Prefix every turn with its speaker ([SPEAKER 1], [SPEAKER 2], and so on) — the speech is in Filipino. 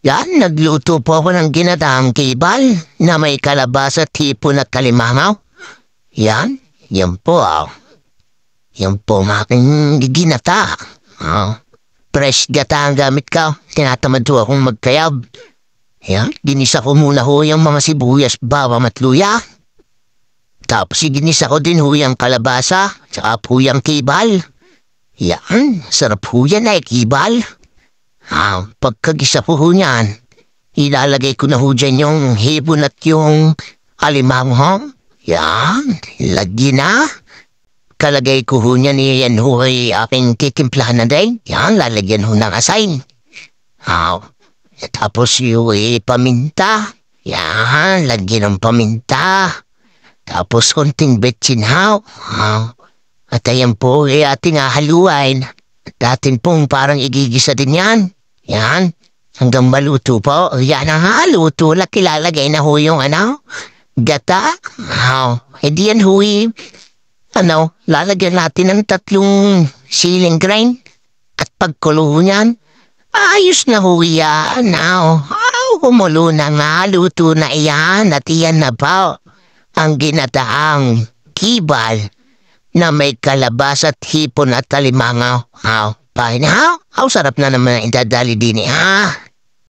[SPEAKER 1] Yan, nagluto po ako ng ginataang kibal na may kalabasa, hipon at kalimangaw. Yan, yan po Yan po ang aking ginata. Fresh gata ang gamit ka. Tinatamad ho akong magkayab. Yan, ginisa ko muna ho yung mga sibuyas, bawang at luya. Tapos ginisa ko din ho yung kalabasa, tsaka po yung kibal. Yan, sarap ho yan ay kibal. Pagkagisa po ho niyan, ilalagay ko na ho dyan yung hipon at yung alimanghong. Yan, lagyan na. Kalagay ko ho niyan, yan ho ay aking kitimplahan na din. Yan, lalagyan ho ng asin. Tapos yung paminta. Yan, lagyan ng paminta. Tapos konting betsin ho. At ayan po ating haluin. At atin pong parang igigisa din yan. Yan, hanggang maluto po. Yan ang haluto. Kilalagay na ho yung gata. Hindi yan ho lalagyan natin ng 3 siling grind. At pagkulo niyan, ayos na ho yan. Kumulo na nga, luto na iyan. At iyan na po ang ginataang kibal na may kalabasa at hipon at alimangaw. Sarap na naman ang idadali din